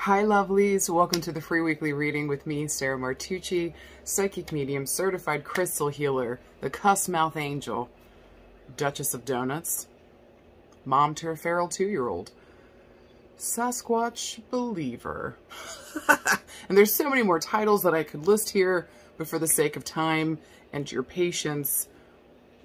Hi lovelies, welcome to the free weekly reading with me, Sarah Martucci, psychic medium, certified crystal healer, the cuss mouth angel, Duchess of Donuts, mom to a feral 2-year-old, Sasquatch believer. And there's so many more titles that I could list here, but for the sake of time and your patience,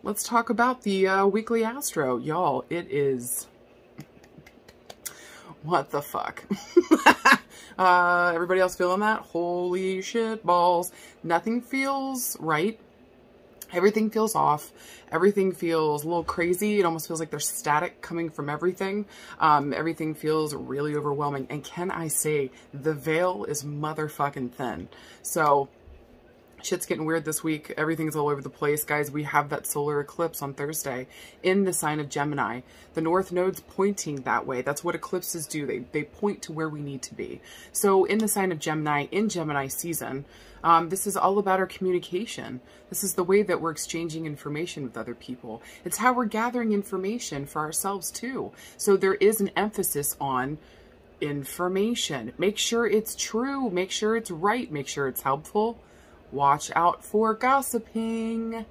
let's talk about the weekly astro. Y'all, it is... what the fuck? Everybody else feeling that? Holy shit balls. Nothing feels right. Everything feels off. Everything feels a little crazy. It almost feels like there's static coming from everything. Everything feels really overwhelming. And can I say, the veil is motherfucking thin. So... shit's getting weird this week. Everything's all over the place. Guys, we have that solar eclipse on Thursday in the sign of Gemini. The North Node's pointing that way. That's what eclipses do. They point to where we need to be. So in the sign of Gemini, in Gemini season, this is all about our communication. This is the way that we're exchanging information with other people. It's how we're gathering information for ourselves too. So there is an emphasis on information. Make sure it's true. Make sure it's right. Make sure it's helpful. Watch out for gossiping.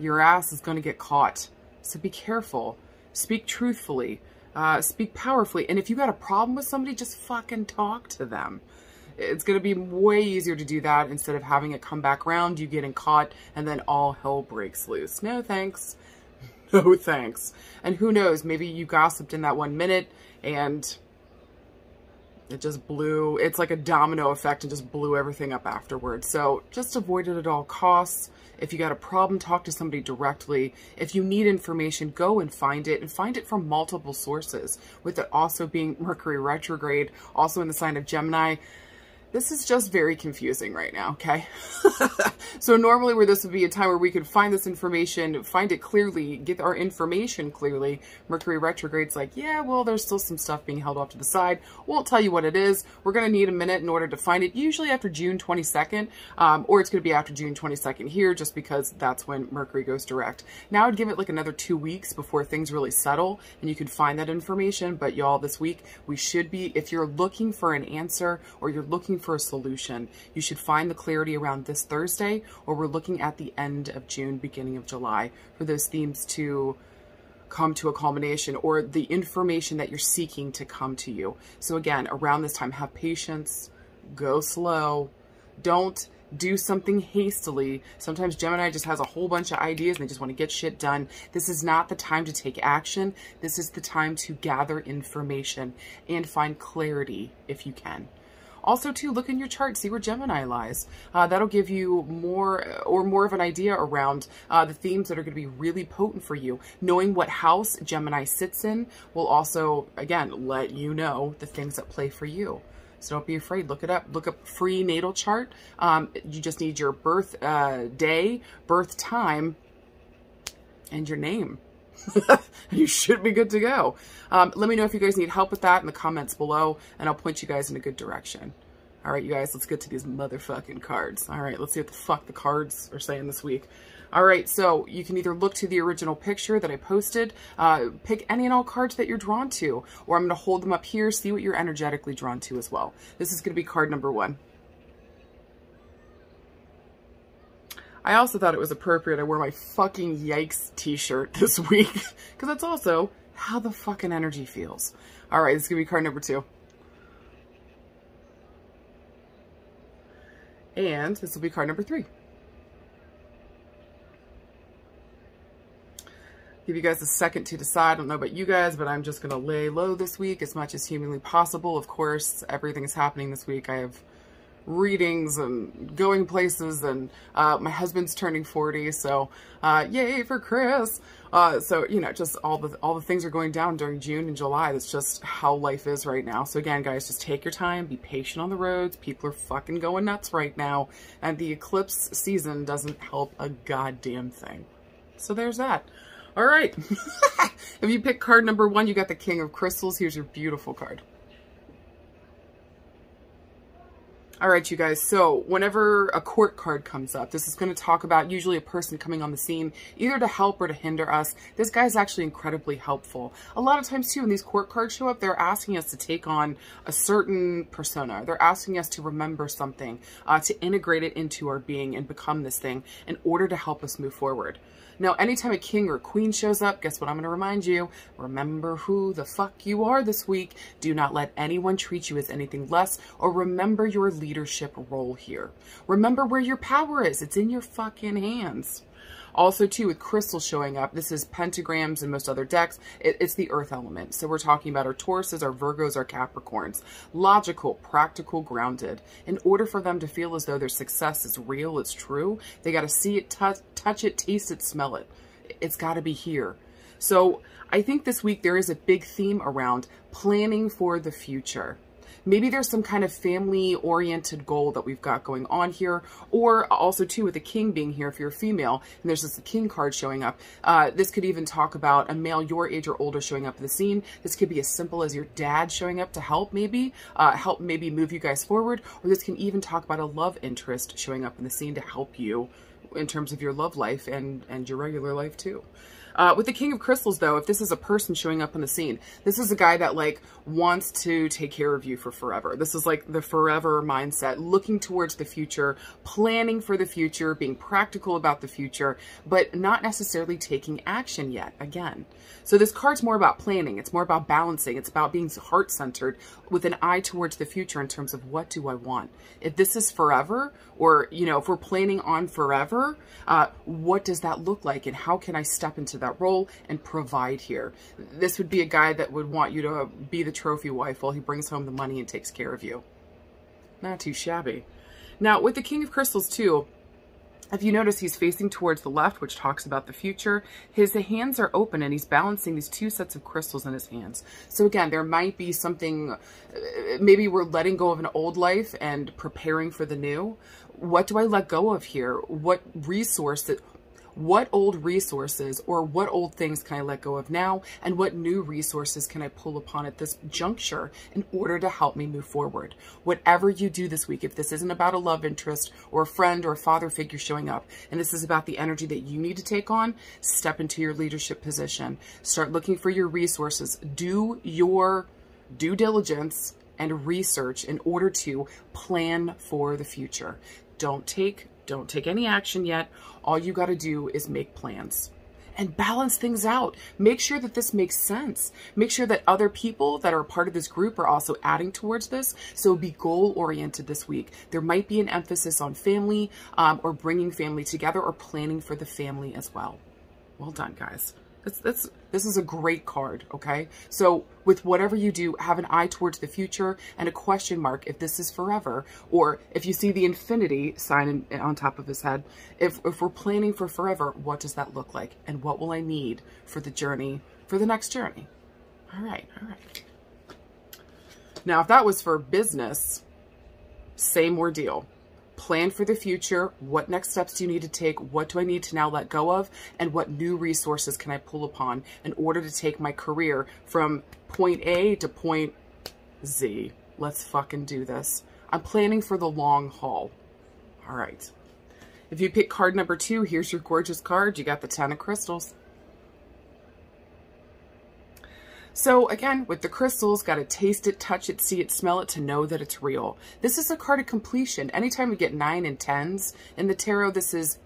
Your ass is going to get caught. So be careful. Speak truthfully. Speak powerfully. And if you got a problem with somebody, just fucking talk to them. It's going to be way easier to do that instead of having it come back around, you getting caught, and then all hell breaks loose. No thanks. No thanks. And who knows, maybe you gossiped in that 1 minute and... it just blew, it's like a domino effect and just blew everything up afterwards. So just avoid it at all costs. If you got a problem, talk to somebody directly. If you need information, go and find it from multiple sources. With it also being Mercury retrograde, also in the sign of Gemini. This is just very confusing right now, okay? So normally where this would be a time where we could find this information, find it clearly, get our information clearly, Mercury retrograde's like, yeah, well, there's still some stuff being held off to the side. Won't tell you what it is. We're going to need a minute in order to find it, usually after June 22nd, or it's going to be after June 22nd here, just because that's when Mercury goes direct. Now I'd give it like another 2 weeks before things really settle, and you can find that information. But y'all, this week, we should be, if you're looking for an answer, or you're looking for a solution, you should find the clarity around this Thursday, or we're looking at the end of June, beginning of July, for those themes to come to a culmination, or the information that you're seeking to come to you. So again, around this time, have patience, go slow, don't do something hastily. Sometimes Gemini just has a whole bunch of ideas and they just want to get shit done. This is not the time to take action. This is the time to gather information and find clarity if you can. Also, too, look in your chart, see where Gemini lies. That'll give you more of an idea around the themes that are going to be really potent for you. Knowing what house Gemini sits in will also, again, let you know the things that play for you. So don't be afraid. Look it up. Look up free natal chart. You just need your birth day, birth time, and your name. You should be good to go. Let me know if you guys need help with that in the comments below, and I'll point you guys in a good direction. All right, you guys, let's get to these motherfucking cards. All right, let's see what the fuck the cards are saying this week. All right, so you can either look to the original picture that I posted, pick any and all cards that you're drawn to, or I'm going to hold them up here, see what you're energetically drawn to as well. This is going to be card number 1. I also thought it was appropriate I wore my fucking yikes t-shirt this week, because that's also how the fucking energy feels. All right, this is going to be card number 2. And this will be card number 3. Give you guys a second to decide. I don't know about you guys, but I'm just going to lay low this week as much as humanly possible. Of course, everything is happening this week. I have readings and going places, and my husband's turning 40, so yay for Chris. So, you know, just all the things are going down during June and July. That's just how life is right now. So again, guys, just take your time, be patient on the roads. People are fucking going nuts right now, and the eclipse season doesn't help a goddamn thing. So there's that. All right. If you pick card number 1, you got the King of Crystals. Here's your beautiful card. All right, you guys. So whenever a court card comes up, this is going to talk about usually a person coming on the scene, either to help or to hinder us. This guy's actually incredibly helpful. A lot of times too, when these court cards show up, they're asking us to take on a certain persona. They're asking us to remember something, to integrate it into our being and become this thing in order to help us move forward. Now, anytime a king or queen shows up, guess what I'm going to remind you? Remember who the fuck you are this week. Do not let anyone treat you as anything less, or remember your leadership role here. Remember where your power is. It's in your fucking hands. Also, too, with crystals showing up, this is pentagrams and most other decks, it's the earth element. So we're talking about our Tauruses, our Virgos, our Capricorns. Logical, practical, grounded. In order for them to feel as though their success is real, it's true, they got to see it, touch it, taste it, smell it. It's got to be here. So I think this week there is a big theme around planning for the future. Maybe there's some kind of family-oriented goal that we've got going on here, or also, too, with the king being here, if you're a female, and there's just the king card showing up, this could even talk about a male your age or older showing up in the scene. This could be as simple as your dad showing up to help maybe move you guys forward, or this can even talk about a love interest showing up in the scene to help you in terms of your love life and your regular life, too. With the King of Crystals, though, if this is a person showing up on the scene, this is a guy that, like, wants to take care of you for forever. This is, like, the forever mindset, looking towards the future, planning for the future, being practical about the future, but not necessarily taking action yet, again. So this card's more about planning. It's more about balancing. It's about being heart-centered with an eye towards the future in terms of what do I want. If this is forever, or, you know, if we're planning on forever, what does that look like, and how can I step into that role and provide here? This would be a guy that would want you to be the trophy wife while he brings home the money and takes care of you. Not too shabby. Now, with the King of Crystals, too, if you notice, he's facing towards the left, which talks about the future. His hands are open, and he's balancing these two sets of crystals in his hands. So again, there might be something, maybe we're letting go of an old life and preparing for the new. What do I let go of here? What old resources or what old things can I let go of now? And what new resources can I pull upon at this juncture in order to help me move forward? Whatever you do this week, if this isn't about a love interest or a friend or a father figure showing up, and this is about the energy that you need to take on, step into your leadership position. Start looking for your resources. Do your due diligence and research in order to plan for the future. Don't take any action yet. All you got to do is make plans and balance things out. Make sure that this makes sense. Make sure that other people that are a part of this group are also adding towards this. So be goal-oriented this week. There might be an emphasis on family or bringing family together or planning for the family as well. Well done, guys. This is a great card, okay? So with whatever you do, have an eye towards the future and a question mark if this is forever, or if you see the infinity sign on top of his head, if we're planning for forever, what does that look like? And what will I need for the journey, for the next journey? All right, all right. Now, if that was for business, same ordeal. Plan for the future. What next steps do you need to take? What do I need to now let go of? And what new resources can I pull upon in order to take my career from point A to point Z? Let's fucking do this. I'm planning for the long haul. All right. If you pick card number 2, here's your gorgeous card. You got the 10 of Crystals. So again, with the crystals, got to taste it, touch it, see it, smell it to know that it's real. This is a card of completion. Anytime we get 9 and 10s in the tarot,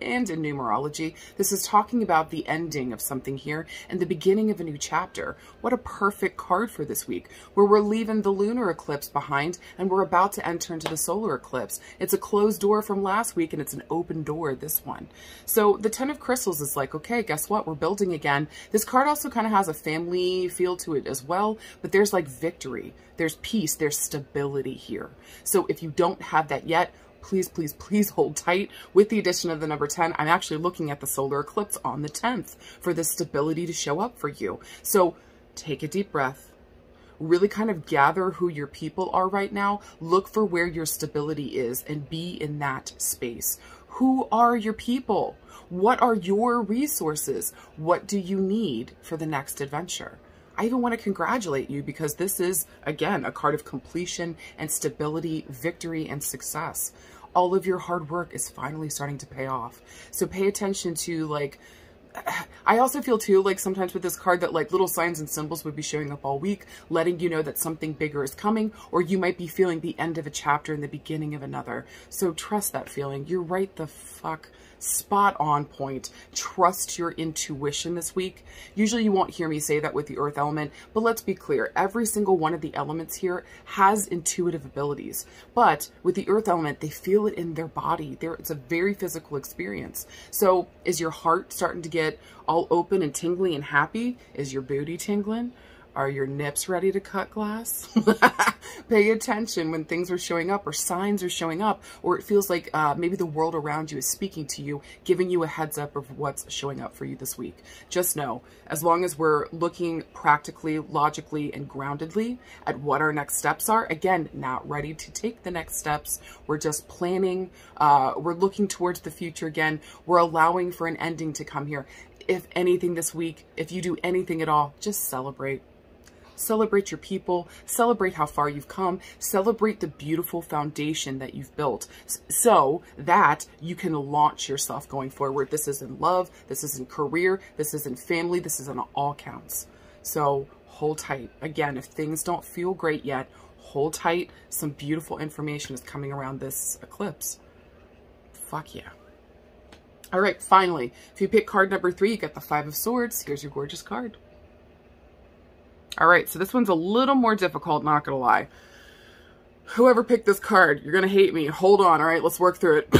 and in numerology, this is talking about the ending of something here and the beginning of a new chapter. What a perfect card for this week, where we're leaving the lunar eclipse behind and we're about to enter into the solar eclipse. It's a closed door from last week and it's an open door this one. So the 10 of Crystals is like, okay, guess what? We're building again. This card also kind of has a family feel to it as well, but there's like victory, there's peace, there's stability here. So if you don't have that yet, please, please, please hold tight. With the addition of the number 10, I'm actually looking at the solar eclipse on the 10th for this stability to show up for you. So take a deep breath. Really kind of gather who your people are right now. Look for where your stability is and be in that space. Who are your people? What are your resources? What do you need for the next adventure? I even want to congratulate you because this is, again, a card of completion and stability, victory, and success. All of your hard work is finally starting to pay off. So pay attention to, like, I also feel too, like sometimes with this card that like little signs and symbols would be showing up all week, letting you know that something bigger is coming, or you might be feeling the end of a chapter and the beginning of another. So trust that feeling. You're right the fuck spot on point. Trust your intuition this week. Usually you won't hear me say that with the earth element, but let's be clear. Every single one of the elements here has intuitive abilities, but with the earth element, they feel it in their body. It's a very physical experience. So is your heart starting to get all open and tingly and happy? Is your booty tingling? Are your nips ready to cut glass? Pay attention when things are showing up or signs are showing up, or it feels like maybe the world around you is speaking to you, giving you a heads up of what's showing up for you this week. Just know, as long as we're looking practically, logically, and groundedly at what our next steps are, again, not ready to take the next steps. We're just planning. We're looking towards the future again. We're allowing for an ending to come here. If anything this week, if you do anything at all, just celebrate. Celebrate your people, celebrate how far you've come, celebrate the beautiful foundation that you've built so that you can launch yourself going forward. This is in love, this is in career, this is in family, this is on all counts. So hold tight. Again, if things don't feel great yet, hold tight. Some beautiful information is coming around this eclipse. Fuck yeah. All right, finally, if you pick card number 3, you get the 5 of Swords. Here's your gorgeous card. All right, so this one's a little more difficult, not gonna lie. Whoever picked this card, you're gonna hate me. Hold on, all right, let's work through it.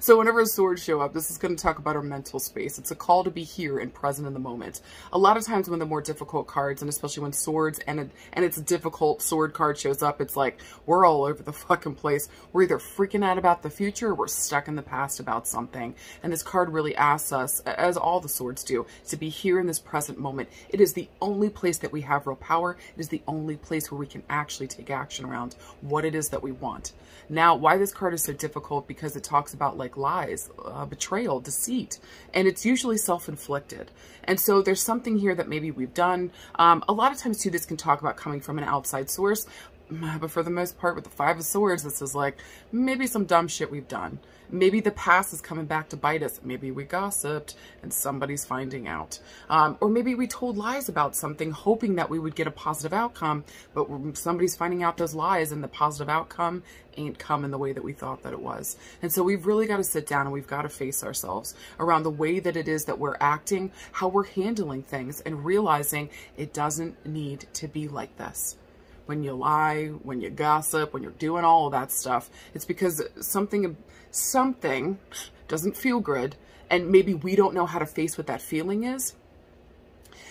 So whenever swords show up, this is going to talk about our mental space. It's a call to be here and present in the moment. A lot of times when the more difficult cards, and especially when swords and it's a difficult sword card shows up, it's like we're all over the fucking place. We're either freaking out about the future or we're stuck in the past about something. And this card really asks us, as all the swords do, to be here in this present moment. It is the only place that we have real power. It is the only place where we can actually take action around what it is that we want. Now, why this card is so difficult? Because it talks about like lies, betrayal, deceit, and it's usually self-inflicted. And so there's something here that maybe we've done. A lot of times too, this can talk about coming from an outside source, but for the most part with the 5 of Swords, this is like maybe some dumb shit we've done. Maybe the past is coming back to bite us. Maybe we gossiped and somebody's finding out. Or maybe we told lies about something hoping that we would get a positive outcome, but somebody's finding out those lies and the positive outcome ain't come in the way that we thought that it was. And so we've really got to sit down and we've got to face ourselves around the way that it is that we're acting, how we're handling things, and realizing it doesn't need to be like this. When you lie, when you gossip, when you're doing all of that stuff, it's because something doesn't feel good, and maybe we don't know how to face what that feeling is.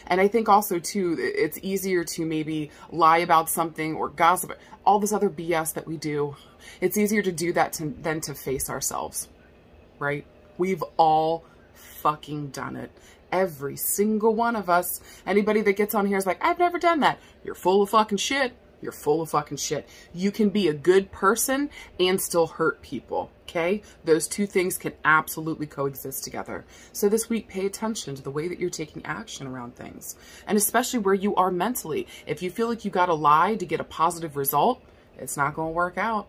And I think also too, it's easier to maybe lie about something or gossip, all this other BS that we do. It's easier to do that than to face ourselves, right? We've all fucking done it. Every single one of us. Anybody that gets on here is like, I've never done that. You're full of fucking shit. You're full of fucking shit. You can be a good person and still hurt people, okay? Those two things can absolutely coexist together. So this week, pay attention to the way that you're taking action around things, and especially where you are mentally. If you feel like you got to lie to get a positive result, it's not going to work out.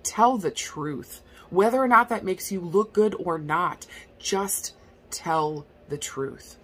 Tell the truth. Whether or not that makes you look good or not, just tell the truth.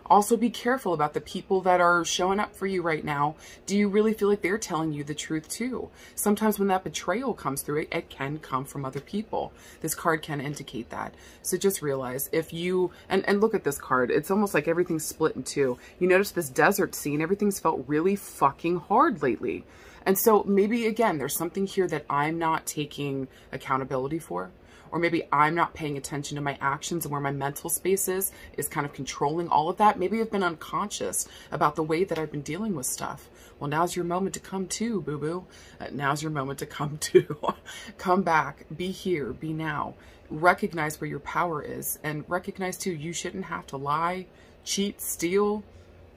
Also, be careful about the people that are showing up for you right now. Do you really feel like they're telling you the truth too? Sometimes when that betrayal comes through, it can come from other people. This card can indicate that. So just realize if you, and look at this card, it's almost like everything's split in two. You notice this desert scene, everything's felt really fucking hard lately. And so maybe, again, there's something here that I'm not taking accountability for. Or maybe I'm not paying attention to my actions and where my mental space is kind of controlling all of that. Maybe I've been unconscious about the way that I've been dealing with stuff. Well, now's your moment to come to, boo-boo. Now's your moment to come to. Come back. Be here. Be now. Recognize where your power is. And recognize, too, you shouldn't have to lie, cheat, steal,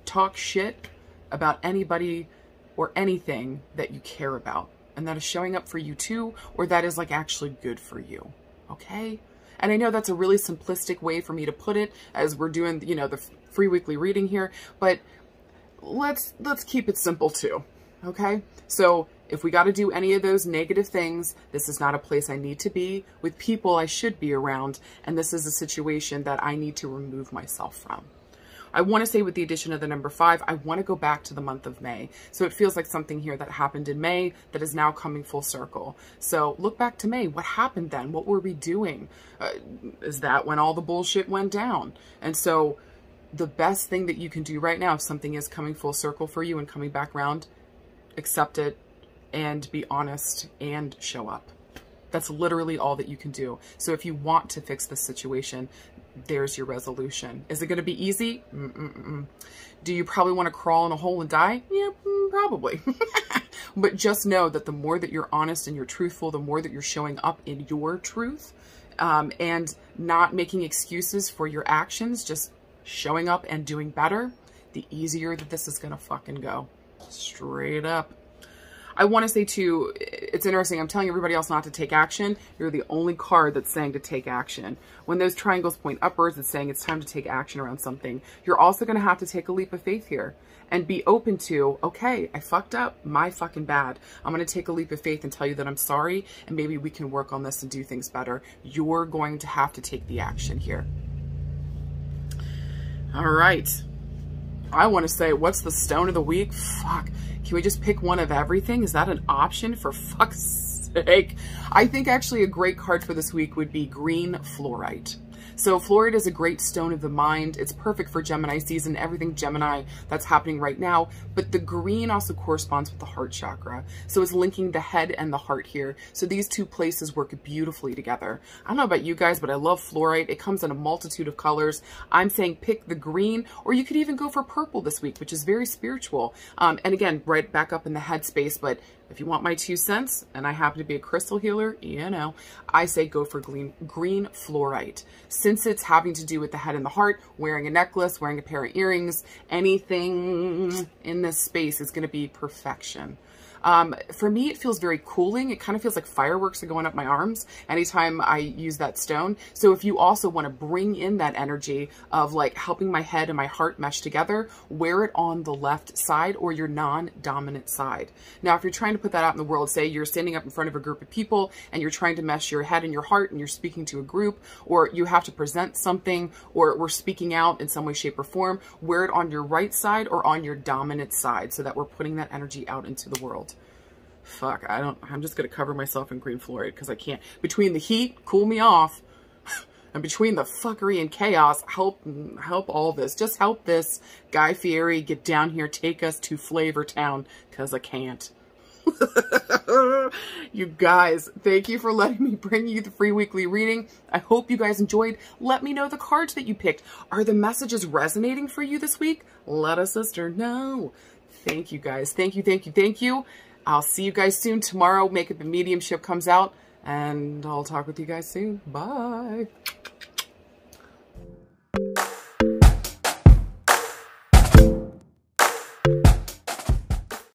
talk shit about anybody or anything that you care about. And that is showing up for you, too, or that is, like, actually good for you. Okay? And I know that's a really simplistic way for me to put it as we're doing, you know, the free weekly reading here, but let's keep it simple too. Okay? So if we got to do any of those negative things, this is not a place I need to be with people I should be around. And this is a situation that I need to remove myself from. I want to say with the addition of the number 5, I want to go back to the month of May. So it feels like something here that happened in May that is now coming full circle. So look back to May. What happened then? What were we doing? Is that when all the bullshit went down? And so the best thing that you can do right now, if something is coming full circle for you and coming back around, accept it and be honest and show up. That's literally all that you can do. So if you want to fix this situation, there's your resolution. Is it going to be easy? Do you probably want to crawl in a hole and die? Yeah, probably. But just know that the more that you're honest and you're truthful, the more that you're showing up in your truth, and not making excuses for your actions, just showing up and doing better, the easier that this is going to fucking go. Straight up. I want to say too, it's interesting, I'm telling everybody else not to take action. You're the only card that's saying to take action. When those triangles point upwards, it's saying it's time to take action around something. You're also going to have to take a leap of faith here and be open to, okay, I fucked up, my fucking bad. I'm going to take a leap of faith and tell you that I'm sorry, and maybe we can work on this and do things better. You're going to have to take the action here. All right. I want to say, what's the stone of the week? Fuck. Can we just pick one of everything? Is that an option, for fuck's sake? I think actually a great card for this week would be Green Fluorite. So fluorite is a great stone of the mind. It's perfect for Gemini season, everything Gemini that's happening right now. But the green also corresponds with the heart chakra. So it's linking the head and the heart here. So these two places work beautifully together. I don't know about you guys, but I love fluorite. It comes in a multitude of colors. I'm saying pick the green, or you could even go for purple this week, which is very spiritual. And again, right back up in the head space, but if you want my 2 cents, and I happen to be a crystal healer, you know, I say go for green fluorite. Since it's having to do with the head and the heart, wearing a necklace, wearing a pair of earrings, anything in this space is going to be perfection. For me, it feels very cooling. It kind of feels like fireworks are going up my arms anytime I use that stone. So if you also want to bring in that energy of like helping my head and my heart mesh together, wear it on the left side or your non-dominant side. Now, if you're trying to put that out in the world, say you're standing up in front of a group of people and you're trying to mesh your head and your heart and you're speaking to a group, or you have to present something, or we're speaking out in some way, shape, or form, wear it on your right side or on your dominant side so that we're putting that energy out into the world. Fuck, I'm just going to cover myself in green fluorite because I can't. Between the heat, cool me off, and between the fuckery and chaos, help all this. Just help this Guy Fieri get down here, take us to Flavor Town, because I can't. You guys, thank you for letting me bring you the free weekly reading. I hope you guys enjoyed. Let me know the cards that you picked. Are the messages resonating for you this week? Let a sister know. Thank you guys. Thank you, thank you, thank you. I'll see you guys soon. Tomorrow, Makeup and Mediumship comes out, and I'll talk with you guys soon. Bye.